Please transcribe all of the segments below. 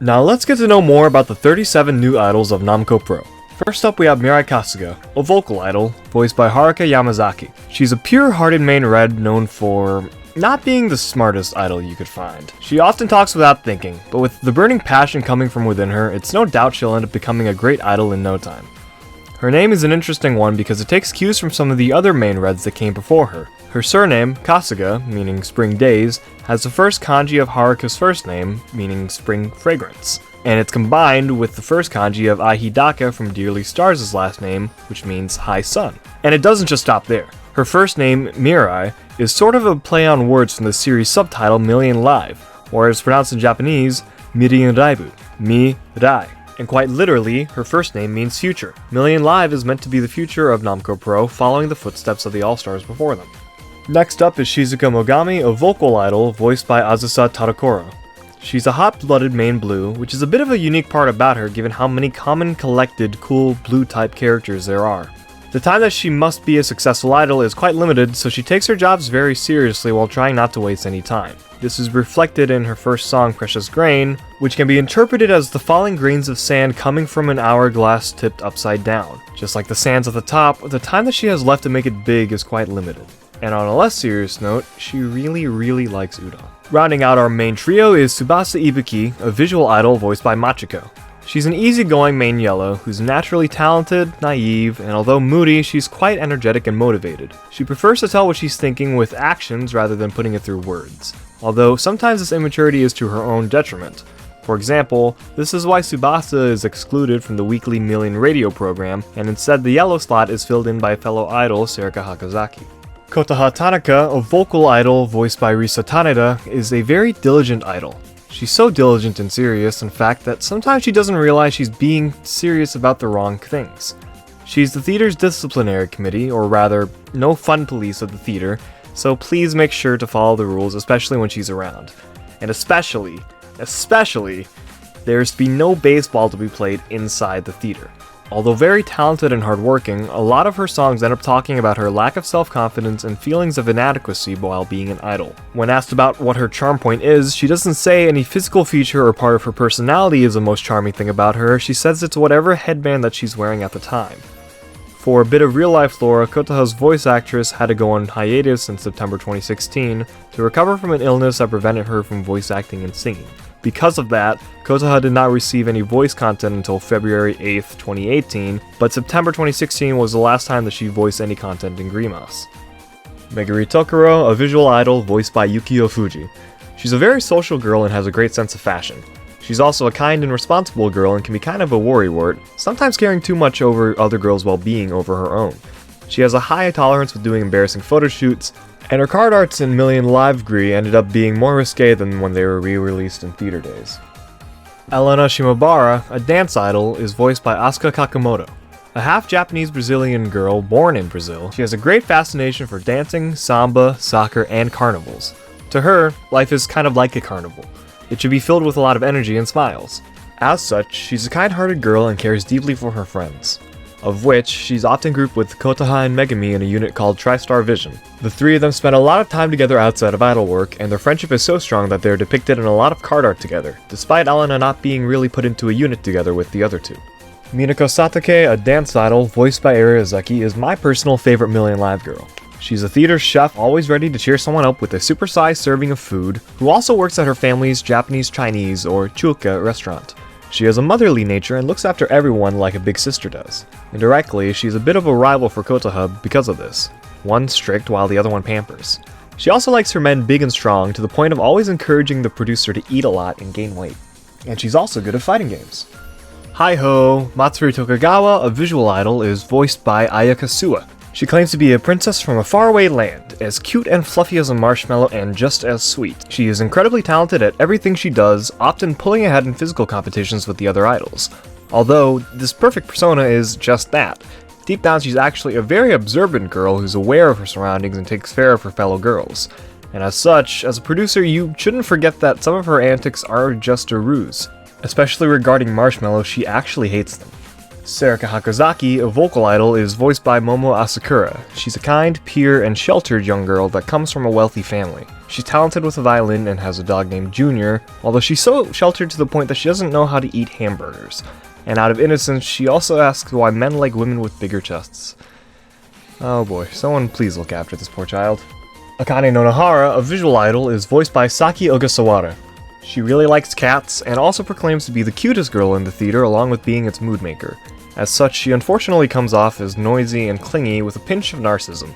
Now let's get to know more about the 37 new idols of Namco Pro. First up we have Mirai Kasuga, a vocal idol, voiced by Haruka Yamazaki. She's a pure-hearted main red known for not being the smartest idol you could find. She often talks without thinking, but with the burning passion coming from within her, it's no doubt she'll end up becoming a great idol in no time. Her name is an interesting one because it takes cues from some of the other main reds that came before her. Her surname, Kasuga, meaning spring days, has the first kanji of Haruka's first name, meaning spring fragrance. And it's combined with the first kanji of Ahidaka from Dearly Stars' last name, which means high sun. And it doesn't just stop there. Her first name, Mirai, is sort of a play on words from the series subtitle Million Live, or as pronounced in Japanese, Mirin Raibu, Mi-Rai. And quite literally, her first name means future. Million Live is meant to be the future of Namco Pro, following the footsteps of the All-Stars before them. Next up is Shizuka Mogami, a vocal idol voiced by Azusa Tadakura. She's a hot-blooded main blue, which is a bit of a unique part about her given how many common, collected, cool, blue-type characters there are. The time that she must be a successful idol is quite limited, so she takes her jobs very seriously while trying not to waste any time. This is reflected in her first song, Precious Grain, which can be interpreted as the falling grains of sand coming from an hourglass tipped upside down. Just like the sands at the top, the time that she has left to make it big is quite limited. And on a less serious note, she really likes udon. Rounding out our main trio is Tsubasa Ibuki, a visual idol voiced by Machiko. She's an easygoing main yellow who's naturally talented, naive, and although moody, she's quite energetic and motivated. She prefers to tell what she's thinking with actions rather than putting it through words. Although sometimes this immaturity is to her own detriment. For example, this is why Tsubasa is excluded from the weekly Million radio program, and instead the yellow slot is filled in by fellow idol Serika Hakazaki. Kotaha Tanaka, a vocal idol voiced by Risa Taneda, is a very diligent idol. She's so diligent and serious, in fact, that sometimes she doesn't realize she's being serious about the wrong things. She's the theater's disciplinary committee, or rather, no fun police of the theater, so please make sure to follow the rules, especially when she's around. And especially, there's to be no baseball to be played inside the theater. Although very talented and hardworking, a lot of her songs end up talking about her lack of self-confidence and feelings of inadequacy while being an idol. When asked about what her charm point is, she doesn't say any physical feature or part of her personality is the most charming thing about her, she says it's whatever headband that she's wearing at the time. For a bit of real-life lore, Kotaha's voice actress had to go on hiatus in September 2016 to recover from an illness that prevented her from voice acting and singing. Because of that, Kotaha did not receive any voice content until February 8th, 2018, but September 2016 was the last time that she voiced any content in Grimace. Meguri Tokuro, a visual idol voiced by Yukio Fuji. She's a very social girl and has a great sense of fashion. She's also a kind and responsible girl and can be kind of a worrywart, sometimes caring too much over other girls' well-being over her own. She has a high tolerance with doing embarrassing photo shoots, and her card arts in Million Live Gree ended up being more risque than when they were re-released in theater days. Elena Shimabara, a dance idol, is voiced by Asuka Kakamoto. A half-Japanese Brazilian girl born in Brazil, she has a great fascination for dancing, samba, soccer, and carnivals. To her, life is kind of like a carnival. It should be filled with a lot of energy and smiles. As such, she's a kind-hearted girl and cares deeply for her friends, of which she's often grouped with Kotaha and Megami in a unit called TriStar Vision. The three of them spend a lot of time together outside of idol work, and their friendship is so strong that they're depicted in a lot of card art together, despite Elena not being really put into a unit together with the other two. Minako Satake, a dance idol voiced by Ariazaki, is my personal favorite Million Live girl. She's a theater chef always ready to cheer someone up with a supersized serving of food, who also works at her family's Japanese Chinese or chuka restaurant. She has a motherly nature and looks after everyone like a big sister does. Indirectly, she's a bit of a rival for Kotaha because of this. One strict while the other one pampers. She also likes her men big and strong to the point of always encouraging the producer to eat a lot and gain weight. And she's also good at fighting games. Hi-ho! Matsuri Tokugawa, a visual idol, is voiced by Ayaka Suwa. She claims to be a princess from a faraway land, as cute and fluffy as a marshmallow and just as sweet. She is incredibly talented at everything she does, often pulling ahead in physical competitions with the other idols. Although, this perfect persona is just that. Deep down she's actually a very observant girl who's aware of her surroundings and takes care of her fellow girls. And as such, as a producer, you shouldn't forget that some of her antics are just a ruse. Especially regarding Marshmallow, she actually hates them. Sarika Hakozaki, a vocal idol, is voiced by Momo Asakura. She's a kind, pure, and sheltered young girl that comes from a wealthy family. She's talented with a violin and has a dog named Junior, although she's so sheltered to the point that she doesn't know how to eat hamburgers. And out of innocence, she also asks why men like women with bigger chests. Oh boy, someone please look after this poor child. Akane no Nohara, a visual idol, is voiced by Saki Ogasawara. She really likes cats, and also proclaims to be the cutest girl in the theater along with being its mood maker. As such, she unfortunately comes off as noisy and clingy with a pinch of narcissism.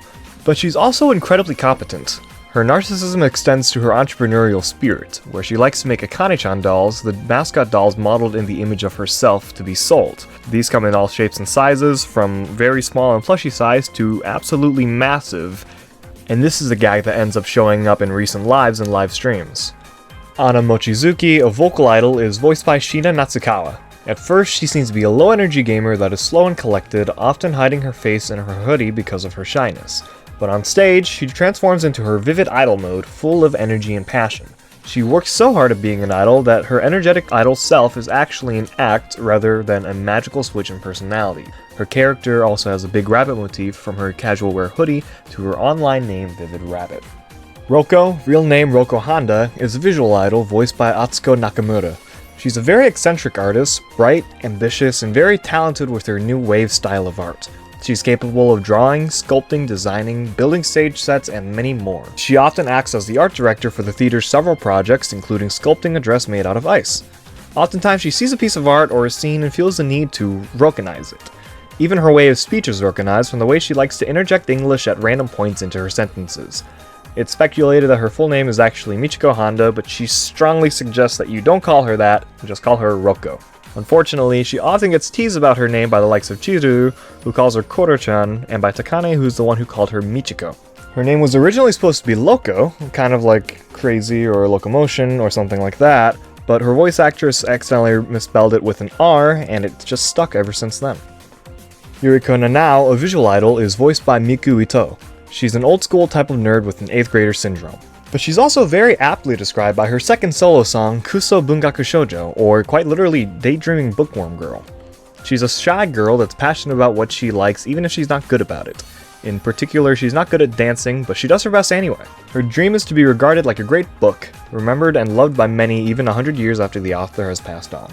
But she's also incredibly competent. Her narcissism extends to her entrepreneurial spirit, where she likes to make Akane-chan dolls, the mascot dolls modeled in the image of herself, to be sold. These come in all shapes and sizes, from very small and plushy size to absolutely massive, and this is a gag that ends up showing up in recent lives and live streams. Ana Mochizuki, a vocal idol, is voiced by Shina Natsukawa. At first, she seems to be a low-energy gamer that is slow and collected, often hiding her face in her hoodie because of her shyness. But on stage, she transforms into her vivid idol mode, full of energy and passion. She works so hard at being an idol that her energetic idol self is actually an act rather than a magical switch in personality. Her character also has a big rabbit motif from her casual wear hoodie to her online name Vivid Rabbit. Roko, real name Roko Honda, is a visual idol voiced by Atsuko Nakamura. She's a very eccentric artist, bright, ambitious, and very talented with her new wave style of art. She's capable of drawing, sculpting, designing, building stage sets, and many more. She often acts as the art director for the theater's several projects, including sculpting a dress made out of ice. Oftentimes she sees a piece of art or a scene and feels the need to Rokanize it. Even her way of speech is Rokanized from the way she likes to interject English at random points into her sentences. It's speculated that her full name is actually Michiko Honda, but she strongly suggests that you don't call her that, just call her Roko. Unfortunately, she often gets teased about her name by the likes of Chiru, who calls her Koro-chan, and by Takane, who's the one who called her Michiko. Her name was originally supposed to be Loco, kind of like crazy or locomotion or something like that, but her voice actress accidentally misspelled it with an R, and it just stuck ever since then. Yuriko Nanao, a visual idol, is voiced by Miku Ito. She's an old-school type of nerd with an 8th grader syndrome. But she's also very aptly described by her second solo song, Kuso Bungaku Shoujo, or quite literally, Daydreaming Bookworm Girl. She's a shy girl that's passionate about what she likes even if she's not good about it. In particular, she's not good at dancing, but she does her best anyway. Her dream is to be regarded like a great book, remembered and loved by many even 100 years after the author has passed on.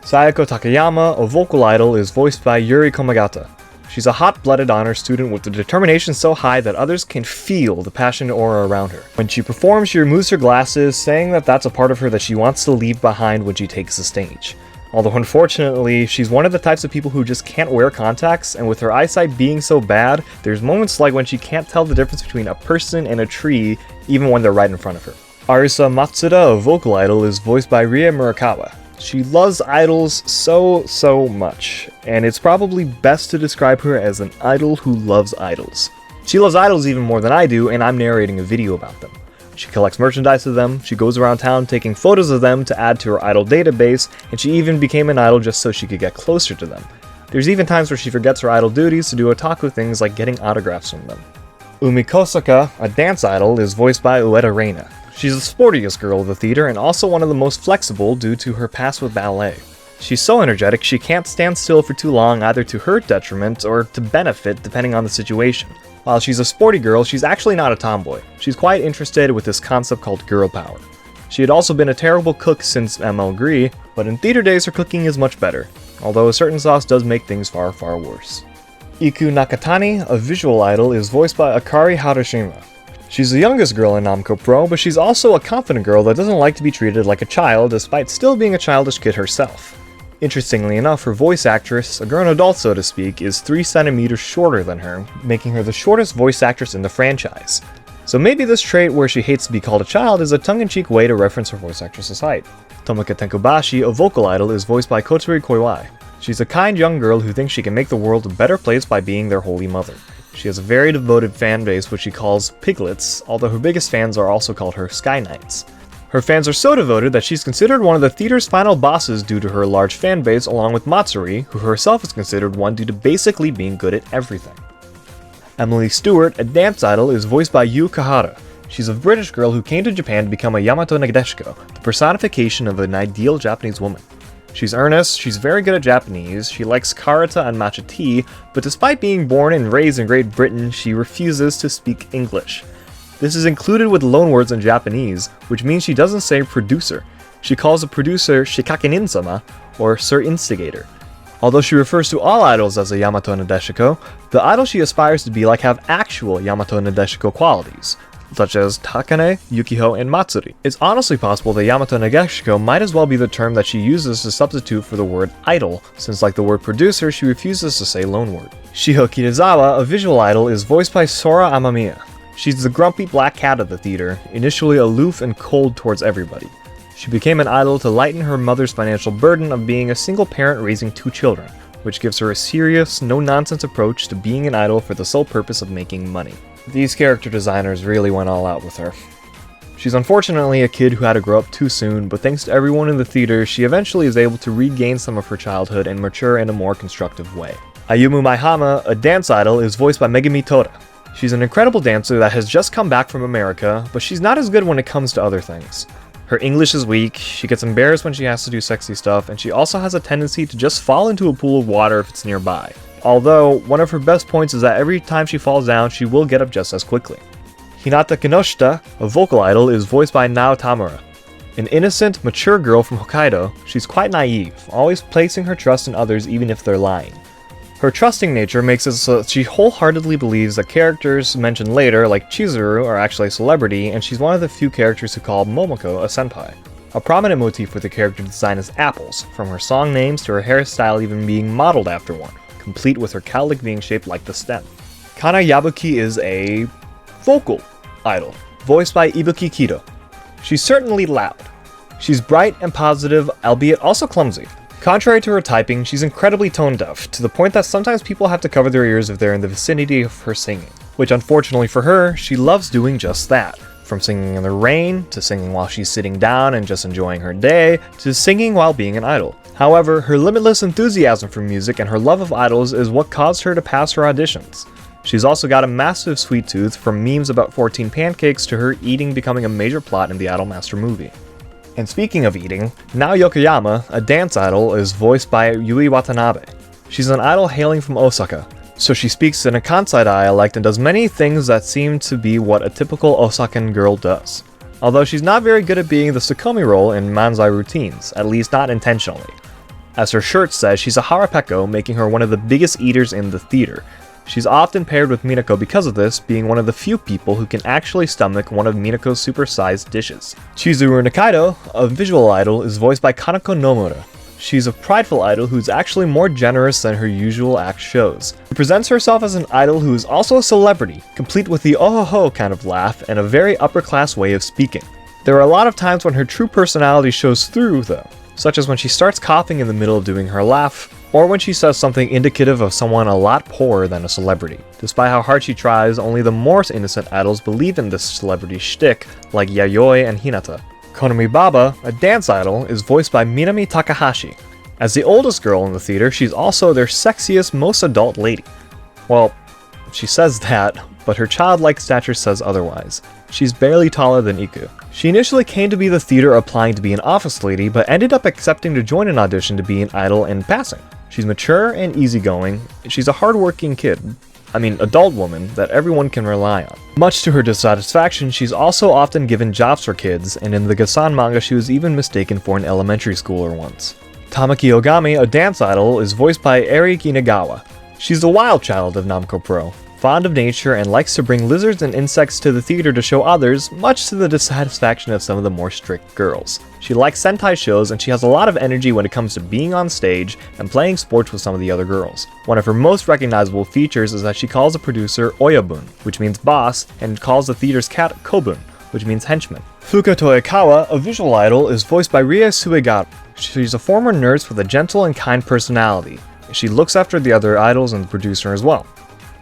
Sayako Takayama, a vocal idol, is voiced by Yuri Komagata. She's a hot-blooded honor student with a determination so high that others can feel the passionate aura around her. When she performs, she removes her glasses, saying that that's a part of her that she wants to leave behind when she takes the stage. Although unfortunately, she's one of the types of people who just can't wear contacts, and with her eyesight being so bad, there's moments like when she can't tell the difference between a person and a tree, even when they're right in front of her. Arisa Matsuda, a vocal idol, is voiced by Rie Murakawa. She loves idols so much, and it's probably best to describe her as an idol who loves idols. She loves idols even more than I do, and I'm narrating a video about them. She collects merchandise of them, she goes around town taking photos of them to add to her idol database, and she even became an idol just so she could get closer to them. There's even times where she forgets her idol duties to do otaku things like getting autographs from them. Umi Kosaka, a dance idol, is voiced by Ueda Reina. She's the sportiest girl of the theater and also one of the most flexible due to her past with ballet. She's so energetic she can't stand still for too long, either to her detriment or to benefit depending on the situation. While she's a sporty girl, she's actually not a tomboy. She's quite interested with this concept called girl power. She had also been a terrible cook since ML Gree, but in theater days her cooking is much better, although a certain sauce does make things far worse. Iku Nakatani, a visual idol, is voiced by Akari Harushima. She's the youngest girl in Namco Pro, but she's also a confident girl that doesn't like to be treated like a child despite still being a childish kid herself. Interestingly enough, her voice actress, a grown adult so to speak, is 3 centimeters shorter than her, making her the shortest voice actress in the franchise. So maybe this trait where she hates to be called a child is a tongue-in-cheek way to reference her voice actress's height. Tomoka Tenkobashi, a vocal idol, is voiced by Kotori Koiwai. She's a kind young girl who thinks she can make the world a better place by being their holy mother. She has a very devoted fan base which she calls Piglets, although her biggest fans are also called her Sky Knights. Her fans are so devoted that she's considered one of the theater's final bosses due to her large fan base, along with Matsuri, who herself is considered one due to basically being good at everything. Emily Stewart, a dance idol, is voiced by Yu Kahara. She's a British girl who came to Japan to become a Yamato Nadeshiko, the personification of an ideal Japanese woman. She's earnest, she's very good at Japanese, she likes karata and matcha tea, but despite being born and raised in Great Britain, she refuses to speak English. This is included with loanwords in Japanese, which means she doesn't say producer. She calls the producer Shikakenin-sama, or Sir Instigator. Although she refers to all idols as a Yamato Nadeshiko, the idol she aspires to be like have actual Yamato Nadeshiko qualities, such as Takane, Yukiho, and Matsuri. It's honestly possible that Yamato Nadeshiko might as well be the term that she uses to substitute for the word idol, since like the word producer, she refuses to say loanword. Shiho Kitazawa, a visual idol, is voiced by Sora Amamiya. She's the grumpy black cat of the theater, initially aloof and cold towards everybody. She became an idol to lighten her mother's financial burden of being a single parent raising 2 children, which gives her a serious, no-nonsense approach to being an idol for the sole purpose of making money. These character designers really went all out with her. She's unfortunately a kid who had to grow up too soon, but thanks to everyone in the theater, she eventually is able to regain some of her childhood and mature in a more constructive way. Ayumu Maihama, a dance idol, is voiced by Megumi Toda. She's an incredible dancer that has just come back from America, but she's not as good when it comes to other things. Her English is weak, she gets embarrassed when she has to do sexy stuff, and she also has a tendency to just fall into a pool of water if it's nearby. Although, one of her best points is that every time she falls down, she will get up just as quickly. Hinata Kinoshita, a vocal idol, is voiced by Nao Tamura. An innocent, mature girl from Hokkaido, she's quite naive, always placing her trust in others even if they're lying. Her trusting nature makes it so that she wholeheartedly believes that characters mentioned later, like Chizuru, are actually a celebrity, and she's one of the few characters who call Momoko a senpai. A prominent motif with the character design is apples, from her song names to her hairstyle even being modeled after one, complete with her cowlick being shaped like the stem. Kana Yabuki is a vocal idol, voiced by Ibuki Kido. She's certainly loud. She's bright and positive, albeit also clumsy. Contrary to her typing, she's incredibly tone deaf, to the point that sometimes people have to cover their ears if they're in the vicinity of her singing. Which unfortunately for her, she loves doing just that. From singing in the rain, to singing while she's sitting down and just enjoying her day, to singing while being an idol. However, her limitless enthusiasm for music and her love of idols is what caused her to pass her auditions. She's also got a massive sweet tooth, from memes about 14 pancakes to her eating becoming a major plot in the Idolmaster movie. And speaking of eating, Nao Yokoyama, a dance idol, is voiced by Yui Watanabe. She's an idol hailing from Osaka, so she speaks in a Kansai dialect and does many things that seem to be what a typical Osakan girl does. Although she's not very good at being the Sukomi role in manzai routines, at least not intentionally. As her shirt says, she's a harapeko, making her one of the biggest eaters in the theater. She's often paired with Minako because of this, being one of the few people who can actually stomach one of Minako's super-sized dishes. Chizuru Nikaido, a visual idol, is voiced by Kanako Nomura. She's a prideful idol who's actually more generous than her usual act shows. She presents herself as an idol who is also a celebrity, complete with the oh-ho-ho kind of laugh and a very upper-class way of speaking. There are a lot of times when her true personality shows through, though, such as when she starts coughing in the middle of doing her laugh, or when she says something indicative of someone a lot poorer than a celebrity. Despite how hard she tries, only the more innocent idols believe in this celebrity shtick, like Yayoi and Hinata. Konami Baba, a dance idol, is voiced by Minami Takahashi. As the oldest girl in the theater, she's also their sexiest, most adult lady. Well, she says that, but her childlike stature says otherwise. She's barely taller than Iku. She initially came to be the theater applying to be an office lady, but ended up accepting to join an audition to be an idol in passing. She's mature and easygoing. She's a hardworking adult woman that everyone can rely on. Much to her dissatisfaction, she's also often given jobs for kids, and in the Gasan manga she was even mistaken for an elementary schooler once. Tamaki Ogami, a dance idol, is voiced by Eri Inagawa. She's the wild child of Namco Pro, fond of nature and likes to bring lizards and insects to the theater to show others, much to the dissatisfaction of some of the more strict girls. She likes Sentai shows and she has a lot of energy when it comes to being on stage and playing sports with some of the other girls. One of her most recognizable features is that she calls the producer Oyabun, which means boss, and calls the theater's cat Kobun, which means henchman. Fuka Toekawa, a visual idol, is voiced by Rie Suegaru. She's a former nurse with a gentle and kind personality. She looks after the other idols and the producer as well.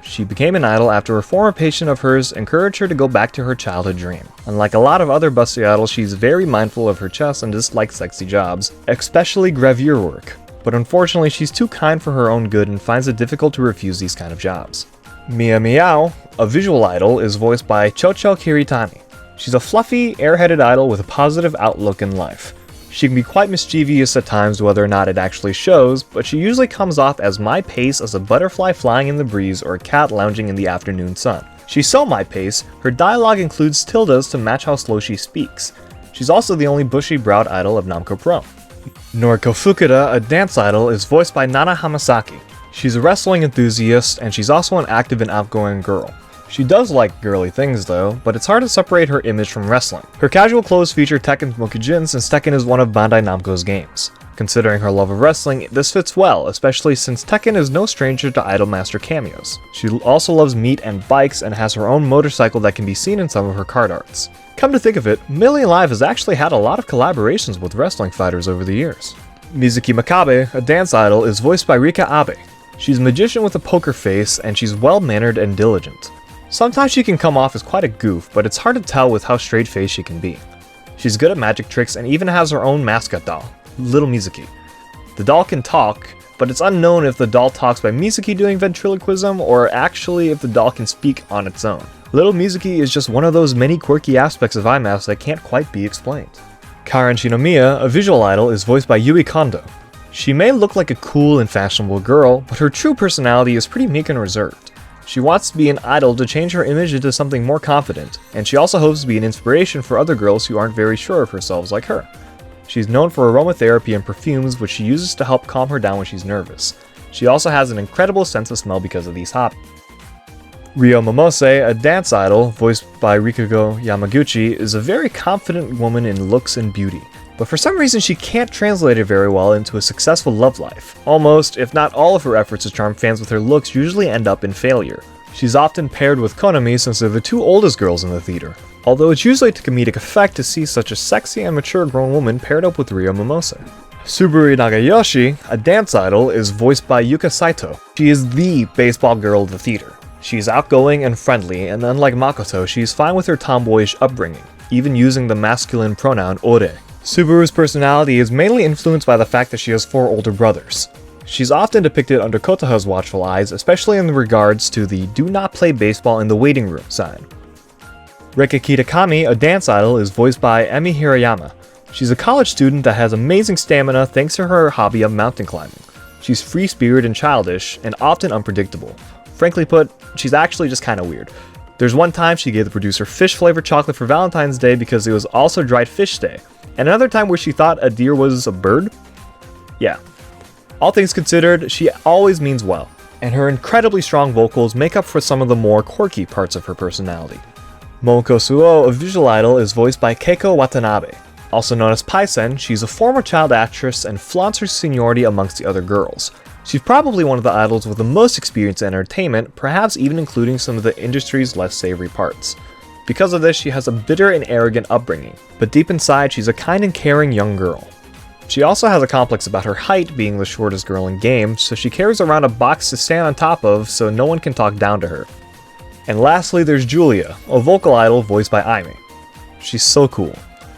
She became an idol after a former patient of hers encouraged her to go back to her childhood dream. Unlike a lot of other busty idols, she's very mindful of her chest and dislikes sexy jobs, especially gravure work. But unfortunately, she's too kind for her own good and finds it difficult to refuse these kind of jobs. Mia Miao, a visual idol, is voiced by Chocho Kiritani. She's a fluffy, airheaded idol with a positive outlook in life. She can be quite mischievous at times, whether or not it actually shows, but she usually comes off as my pace as a butterfly flying in the breeze or a cat lounging in the afternoon sun. She's so my pace, her dialogue includes tildes to match how slow she speaks. She's also the only bushy-browed idol of Namco Pro. Noriko Fukuda, a dance idol, is voiced by Nana Hamasaki. She's a wrestling enthusiast, and she's also an active and outgoing girl. She does like girly things though, but it's hard to separate her image from wrestling. Her casual clothes feature Tekken's Mokujin since Tekken is one of Bandai Namco's games. Considering her love of wrestling, this fits well, especially since Tekken is no stranger to Idolmaster cameos. She also loves meat and bikes and has her own motorcycle that can be seen in some of her card arts. Come to think of it, Million Live has actually had a lot of collaborations with wrestling fighters over the years. Mizuki Makabe, a dance idol, is voiced by Rika Abe. She's a magician with a poker face, and she's well-mannered and diligent. Sometimes she can come off as quite a goof, but it's hard to tell with how straight-faced she can be. She's good at magic tricks and even has her own mascot doll, Little Mizuki. The doll can talk, but it's unknown if the doll talks by Mizuki doing ventriloquism or actually if the doll can speak on its own. Little Mizuki is just one of those many quirky aspects of IMAS that can't quite be explained. Karen Shinomiya, a visual idol, is voiced by Yui Kondo. She may look like a cool and fashionable girl, but her true personality is pretty meek and reserved. She wants to be an idol to change her image into something more confident, and she also hopes to be an inspiration for other girls who aren't very sure of themselves like her. She's known for aromatherapy and perfumes, which she uses to help calm her down when she's nervous. She also has an incredible sense of smell because of these hobbies. Ryo Momose, a dance idol, voiced by Rikugo Yamaguchi, is a very confident woman in looks and beauty. But for some reason she can't translate it very well into a successful love life. Almost, if not all of her efforts to charm fans with her looks usually end up in failure. She's often paired with Konami since they're the two oldest girls in the theater, although it's usually to comedic effect to see such a sexy and mature grown woman paired up with Ryo Momose. Subaru Nagayoshi, a dance idol, is voiced by Yuka Saito. She is the baseball girl of the theater. She's outgoing and friendly, and unlike Makoto, she's fine with her tomboyish upbringing, even using the masculine pronoun ore. Subaru's personality is mainly influenced by the fact that she has 4 older brothers. She's often depicted under Kotoha's watchful eyes, especially in regards to the "do not play baseball in the waiting room" sign. Reika Kitakami, a dance idol, is voiced by Emi Hirayama. She's a college student that has amazing stamina thanks to her hobby of mountain climbing. She's free-spirited and childish, and often unpredictable. Frankly put, she's actually just kinda weird. There's one time she gave the producer fish-flavored chocolate for Valentine's Day because it was also dried fish day. And another time where she thought a deer was a bird? Yeah. All things considered, she always means well, and her incredibly strong vocals make up for some of the more quirky parts of her personality. Momoko Suo, a visual idol, is voiced by Keiko Watanabe. Also known as Paisen, she's a former child actress and flaunts her seniority amongst the other girls. She's probably one of the idols with the most experience in entertainment, perhaps even including some of the industry's less savory parts. Because of this, she has a bitter and arrogant upbringing, but deep inside she's a kind and caring young girl. She also has a complex about her height being the shortest girl in game, so she carries around a box to stand on top of so no one can talk down to her. And lastly, there's Julia, a vocal idol voiced by Aimee. She's so cool.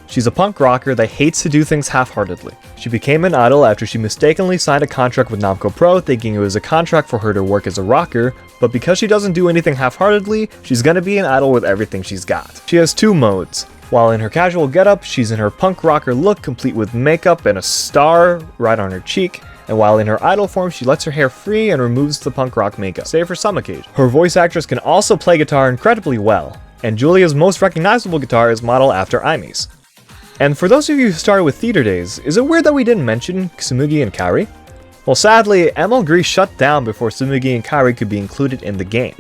She's a punk rocker that hates to do things half-heartedly. She became an idol after she mistakenly signed a contract with Namco Pro thinking it was a contract for her to work as a rocker, but because she doesn't do anything half-heartedly, she's gonna be an idol with everything she's got. She has 2 modes. While in her casual getup, she's in her punk rocker look complete with makeup and a star right on her cheek, and while in her idol form, she lets her hair free and removes the punk rock makeup, save for some occasions. Her voice actress can also play guitar incredibly well, and Julia's most recognizable guitar is modeled after Aimee's. And for those of you who started with Theater Days, is it weird that we didn't mention Tsumugi and Kairi? Well, sadly, ML Gree shut down before Tsumugi and Kairi could be included in the game.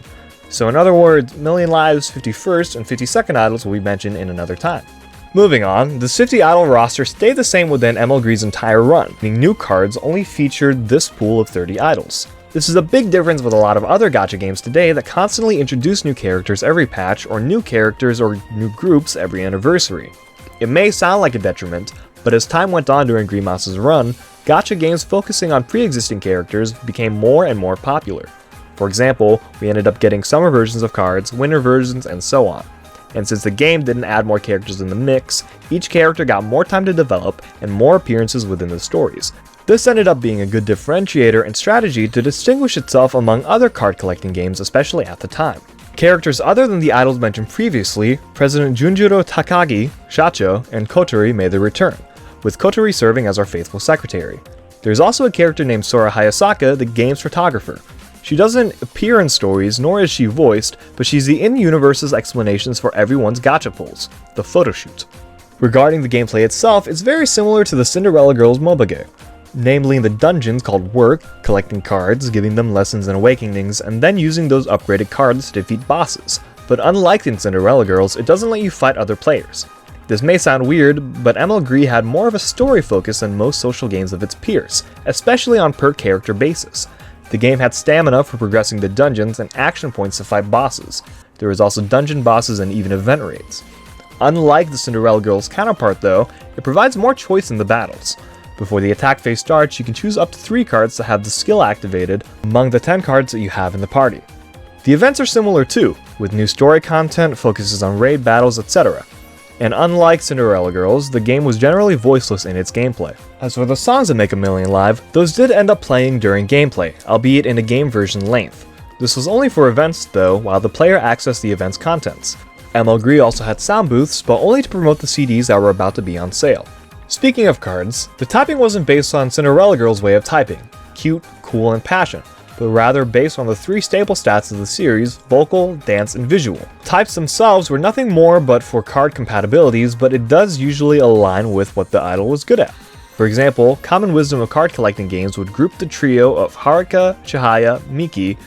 So in other words, Million Live's 51st and 52nd idols will be mentioned in another time. Moving on, the 50 idol roster stayed the same within ML Gree's entire run, meaning new cards only featured this pool of 30 idols. This is a big difference with a lot of other gacha games today that constantly introduce new characters every patch or new characters or new groups every anniversary. It may sound like a detriment, but as time went on during Greenmouse's run, gacha games focusing on pre-existing characters became more and more popular. For example, we ended up getting summer versions of cards, winter versions, and so on. And since the game didn't add more characters in the mix, each character got more time to develop and more appearances within the stories. This ended up being a good differentiator and strategy to distinguish itself among other card collecting games, especially at the time. Characters other than the idols mentioned previously, President Junjiro Takagi, Shacho, and Kotori made their return. with Kotori serving as our faithful secretary. There's also a character named Sora Hayasaka, the game's photographer. She doesn't appear in stories, nor is she voiced, but she's the in-universe's explanations for everyone's gacha pulls, the photoshoot. Regarding the gameplay itself, it's very similar to the Cinderella Girls MOBA game, namely in the dungeons called Work, collecting cards, giving them lessons and awakenings, and then using those upgraded cards to defeat bosses. But unlike in Cinderella Girls, it doesn't let you fight other players. This may sound weird, but MLG had more of a story focus than most social games of its peers, especially on per character basis. The game had stamina for progressing the dungeons and action points to fight bosses. There was also dungeon bosses and even event raids. Unlike the Cinderella Girls counterpart though, it provides more choice in the battles. Before the attack phase starts, you can choose up to 3 cards to have the skill activated among the 10 cards that you have in the party. The events are similar too, with new story content, focuses on raid battles, etc. And unlike Cinderella Girls, the game was generally voiceless in its gameplay. As for the songs that make a million live, those did end up playing during gameplay, albeit in a game version length. This was only for events though, while the player accessed the event's contents. MLG also had sound booths, but only to promote the CDs that were about to be on sale. Speaking of cards, the typing wasn't based on Cinderella Girls' way of typing, cute, cool, and passion, but rather based on the 3 staple stats of the series, vocal, dance, and visual. Types themselves were nothing more but for card compatibilities, but it does usually align with what the idol was good at. For example, common wisdom of card collecting games would group the trio of Haruka, Chihaya, Miki,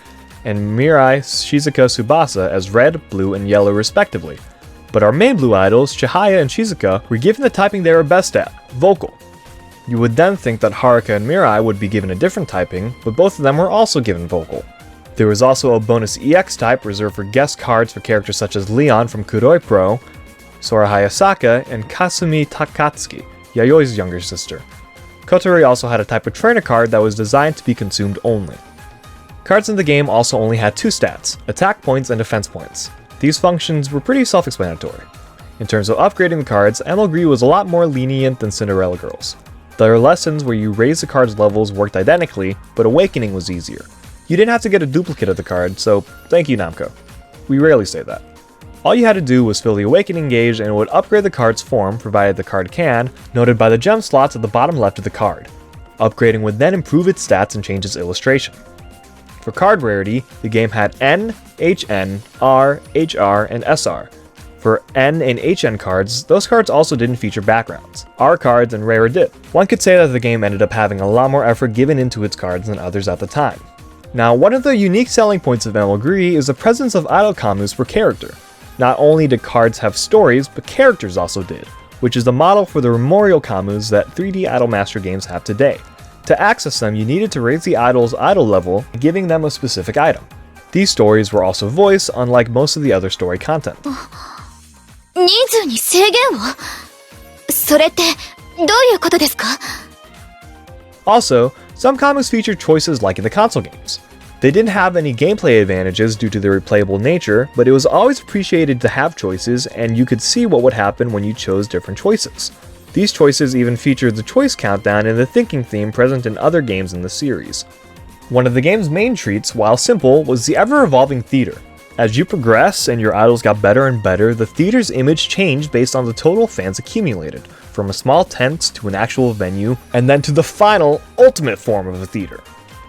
and Mirai Shizuka Tsubasa as red, blue, and yellow respectively. But our main blue idols, Chihaya and Shizuka, were given the typing they were best at, vocal. You would then think that Haruka and Mirai would be given a different typing, but both of them were also given vocal. There was also a bonus EX type reserved for guest cards for characters such as Leon from Kuroi Pro, Sora Hayasaka, and Kasumi Takatsuki, Yayoi's younger sister. Kotori also had a type of trainer card that was designed to be consumed only. Cards in the game also only had 2 stats, attack points and defense points. These functions were pretty self-explanatory. In terms of upgrading the cards, MLG was a lot more lenient than Cinderella Girls. There are lessons where you raise the card's levels worked identically, but awakening was easier. You didn't have to get a duplicate of the card, so thank you Namco. We rarely say that. All you had to do was fill the awakening gauge and it would upgrade the card's form, provided the card can, noted by the gem slots at the bottom left of the card. Upgrading would then improve its stats and change its illustration. For card rarity, the game had N, HN, R, HR, and SR. For N and HN cards, those cards also didn't feature backgrounds. R cards and rarer did. One could say that the game ended up having a lot more effort given into its cards than others at the time. Now, one of the unique selling points of MLG is the presence of idol commus per character. Not only did cards have stories, but characters also did, which is the model for the memorial commus that 3D Idolmaster games have today. To access them, you needed to raise the idol's idol level, giving them a specific item. These stories were also voiced, unlike most of the other story content. 人数に制限を？それってどういうことですか? Also, some commus featured choices like in the console games. They didn't have any gameplay advantages due to their replayable nature, but it was always appreciated to have choices, and you could see what would happen when you chose different choices. These choices even featured the choice countdown and the thinking theme present in other games in the series. One of the game's main treats, while simple, was the ever-evolving theater. As you progress and your idols got better and better, the theater's image changed based on the total fans accumulated, from a small tent to an actual venue, and then to the final, ultimate form of a theater,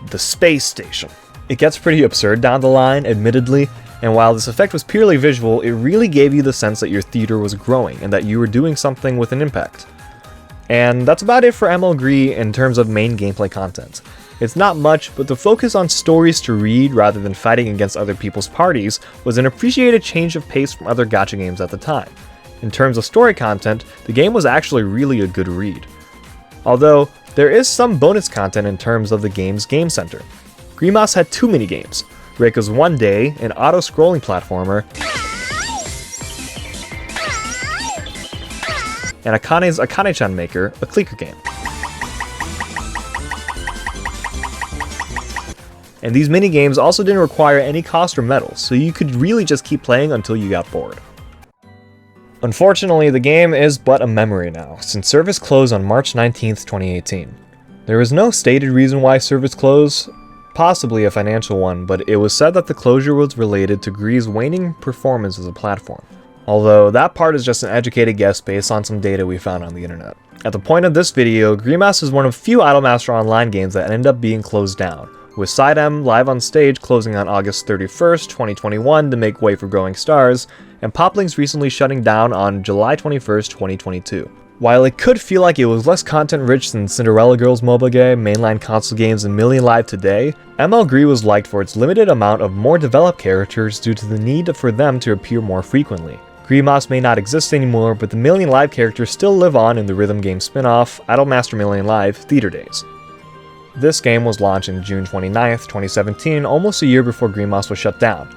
the space station. It gets pretty absurd down the line, admittedly, and while this effect was purely visual, it really gave you the sense that your theater was growing and that you were doing something with an impact. And that's about it for MLG in terms of main gameplay content. It's not much, but the focus on stories to read rather than fighting against other people's parties was an appreciated change of pace from other gacha games at the time. In terms of story content, the game was actually really a good read. Although, there is some bonus content in terms of the game's game center. Grimace had 2 minigames, Reiko's One Day, an auto-scrolling platformer, and Akane's Akane-chan Maker, a clicker game. And these minigames also didn't require any cost or medals, so you could really just keep playing until you got bored. Unfortunately, the game is but a memory now, since service closed on March 19th, 2018. There is no stated reason why service closed, possibly a financial one, but it was said that the closure was related to Gree's waning performance as a platform. although that part is just an educated guess based on some data we found on the internet. At the point of this video, Idolmaster is one of few Idolmaster online games that ended up being closed down, with Side M live on stage closing on August 31st, 2021 to make way for Growing Stars, and Poplinks recently shutting down on July 21st, 2022. While it could feel like it was less content-rich than Cinderella Girls MOBA game, mainline console games, and Million Live today, MLG was liked for its limited amount of more developed characters due to the need for them to appear more frequently. Idolmaster may not exist anymore, but the Million Live characters still live on in the rhythm game spin-off, Idolmaster Million Live Theater Days. This game was launched in June 29th, 2017, almost a year before Idolmaster was shut down.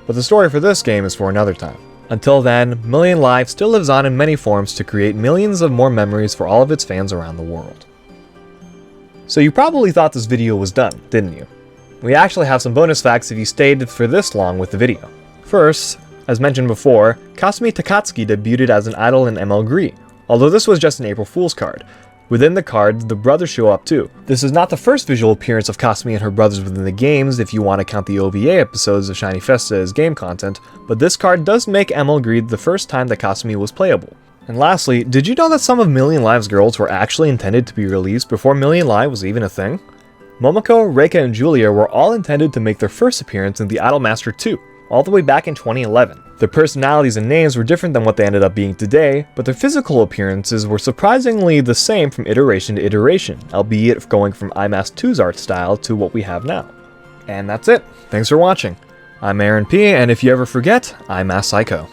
But the story for this game is for another time. Until then, Million Live still lives on in many forms to create millions of more memories for all of its fans around the world. So you probably thought this video was done, didn't you? We actually have some bonus facts if you stayed for this long with the video. First, as mentioned before, Kasumi Takatsuki debuted as an idol in MLG, although this was just an April Fool's card. Within the card, the brothers show up too. This is not the first visual appearance of Kasumi and her brothers within the games if you want to count the OVA episodes of Shiny Festa as game content, but this card does make MLG the first time that Kasumi was playable. And lastly, did you know that some of Million Live's girls were actually intended to be released before Million Live was even a thing? Momoko, Reika, and Julia were all intended to make their first appearance in the Idolmaster 2, all the way back in 2011. Their personalities and names were different than what they ended up being today, but their physical appearances were surprisingly the same from iteration to iteration, albeit going from IMAS 2's art style to what we have now. And that's it. Thanks for watching. I'm AaronP, and if you ever forget, I'm IMAS Psycho.